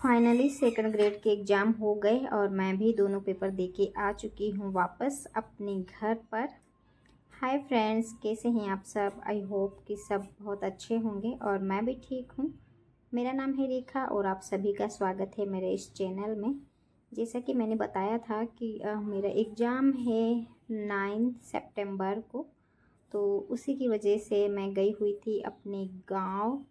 Finally second grade के exam हो गए और मैं भी दोनों पेपर दे के आ चुकी हूँ वापस अपने घर पर। हाय फ्रेंड्स, कैसे हैं आप सब? आई होप कि सब बहुत अच्छे होंगे और मैं भी ठीक हूँ। मेरा नाम है रेखा और आप सभी का स्वागत है मेरे इस चैनल में। जैसा कि मैंने बताया था कि मेरा एग्ज़ाम है 9 सितंबर को, तो उसी की वजह से मैं गई हुई थी अपने गाँव।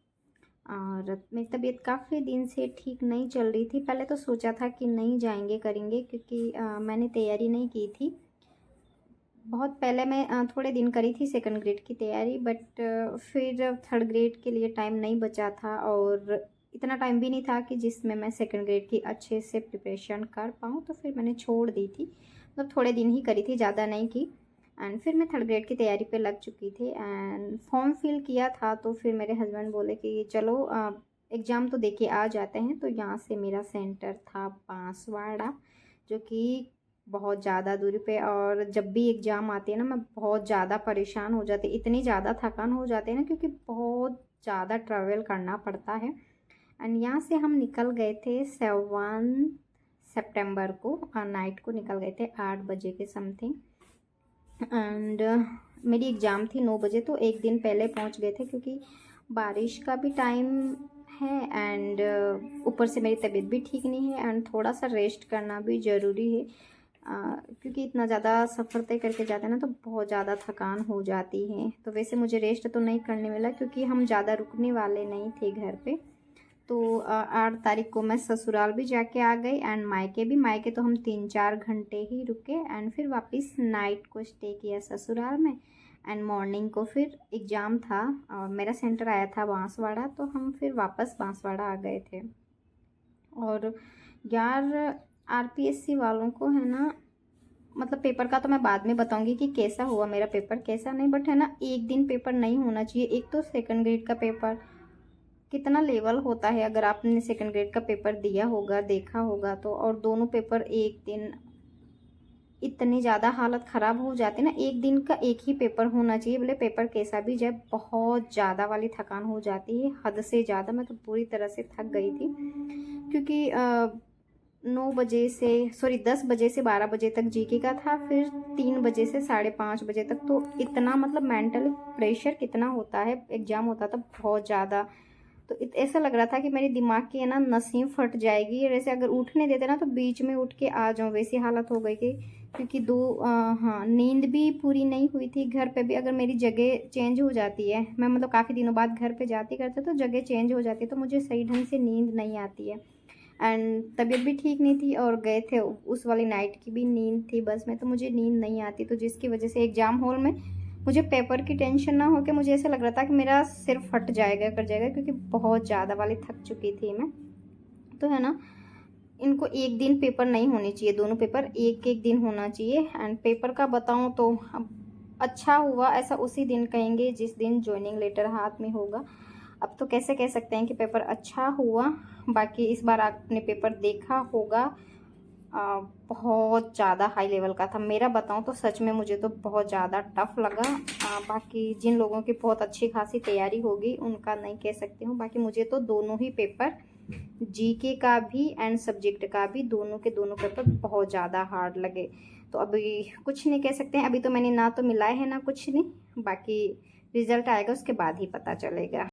और मेरी तबीयत काफ़ी दिन से ठीक नहीं चल रही थी। पहले तो सोचा था कि नहीं जाएंगे करेंगे, क्योंकि मैंने तैयारी नहीं की थी। बहुत पहले मैं थोड़े दिन करी थी सेकंड ग्रेड की तैयारी, बट फिर थर्ड ग्रेड के लिए टाइम नहीं बचा था और इतना टाइम भी नहीं था कि जिसमें मैं सेकंड ग्रेड की अच्छे से प्रिपरेशन कर पाऊँ। तो फिर मैंने छोड़ दी थी, मतलब थोड़े दिन ही करी थी, ज़्यादा नहीं की। एंड फिर मैं थर्ड ग्रेड की तैयारी पे लग चुकी थी एंड फॉर्म फिल किया था। तो फिर मेरे हस्बैंड बोले कि चलो एग्ज़ाम तो देके आ जाते हैं। तो यहाँ से मेरा सेंटर था बांसवाड़ा, जो कि बहुत ज़्यादा दूरी पे। और जब भी एग्ज़ाम आती है ना, मैं बहुत ज़्यादा परेशान हो जाती, इतनी ज़्यादा थकान हो जाती है ना, क्योंकि बहुत ज़्यादा ट्रैवल करना पड़ता है। एंड यहाँ से हम निकल गए थे 7 सितंबर को, नाइट को निकल गए थे 8 बजे के समथिंग। एंड मेरी एग्ज़ाम थी 9 बजे, तो एक दिन पहले पहुंच गए थे, क्योंकि बारिश का भी टाइम है एंड ऊपर से मेरी तबीयत भी ठीक नहीं है एंड थोड़ा सा रेस्ट करना भी ज़रूरी है। क्योंकि इतना ज़्यादा सफ़र तय करके जाते हैं ना, तो बहुत ज़्यादा थकान हो जाती है। तो वैसे मुझे रेस्ट तो नहीं करने मिला, क्योंकि हम ज़्यादा रुकने वाले नहीं थे घर पे। तो 8 तारीख को मैं ससुराल भी जाके आ गई एंड मायके तो हम 3-4 घंटे ही रुके एंड फिर वापस नाइट को स्टे किया ससुराल में। एंड मॉर्निंग को फिर एग्ज़ाम था और मेरा सेंटर आया था बांसवाड़ा, तो हम फिर वापस बांसवाड़ा आ गए थे। और यार, आरपीएससी वालों को है ना, मतलब पेपर का तो मैं बाद में बताऊंगी कि कैसा हुआ मेरा पेपर, कैसा नहीं, बट है ना, एक दिन पेपर नहीं होना चाहिए। एक तो सेकंड ग्रेड का पेपर कितना लेवल होता है, अगर आपने सेकंड ग्रेड का पेपर दिया होगा, देखा होगा तो, और दोनों पेपर एक दिन, इतनी ज़्यादा हालत ख़राब हो जाती है ना। एक दिन का एक ही पेपर होना चाहिए, बोले पेपर कैसा भी जाए। बहुत ज़्यादा वाली थकान हो जाती है, हद से ज़्यादा। मैं तो पूरी तरह से थक गई थी, क्योंकि 9 बजे से, सॉरी 10 बजे से 12 बजे तक जीके का था, फिर 3 बजे से 5:30 बजे तक। तो इतना, मतलब मेंटल प्रेशर कितना होता है, एग्ज़ाम होता था बहुत ज़्यादा। तो ऐसा लग रहा था कि मेरे दिमाग की है ना नसें फट जाएगी। जैसे अगर उठने देते ना, तो बीच में उठ के आ जाऊँ, वैसी हालत हो गई थी। क्योंकि हाँ, नींद भी पूरी नहीं हुई थी। घर पे भी अगर मेरी जगह चेंज हो जाती है, मैं मतलब काफ़ी दिनों बाद घर पे जाती करते, तो जगह चेंज हो जाती है, तो मुझे सही ढंग से नींद नहीं आती है। एंड तबीयत भी ठीक नहीं थी और गए थे, उस वाली नाइट की भी नींद थी बस में, तो मुझे नींद नहीं आती। तो जिसकी वजह से एग्ज़ाम हॉल में मुझे पेपर की टेंशन ना हो के मुझे ऐसा लग रहा था कि मेरा सिर फट जाएगा, कर जाएगा, क्योंकि बहुत ज़्यादा वाली थक चुकी थी मैं। तो है ना, इनको एक दिन पेपर नहीं होने चाहिए, दोनों पेपर एक एक दिन होना चाहिए। एंड पेपर का बताऊं तो अब अच्छा हुआ ऐसा उसी दिन कहेंगे जिस दिन ज्वाइनिंग लेटर हाथ में होगा। अब तो कैसे कह सकते हैं कि पेपर अच्छा हुआ। बाकी इस बार आपने पेपर देखा होगा, बहुत ज़्यादा हाई लेवल का था। मेरा बताऊं तो सच में मुझे तो बहुत ज़्यादा टफ लगा। बाकी जिन लोगों की बहुत अच्छी खासी तैयारी होगी उनका नहीं कह सकती हूँ। बाकी मुझे तो दोनों ही पेपर, जीके का भी एंड सब्जेक्ट का भी, दोनों के दोनों पेपर बहुत ज़्यादा हार्ड लगे। तो अभी कुछ नहीं कह सकते हैं, अभी तो मैंने ना तो मिलाए है ना कुछ नहीं। बाकी रिजल्ट आएगा उसके बाद ही पता चलेगा।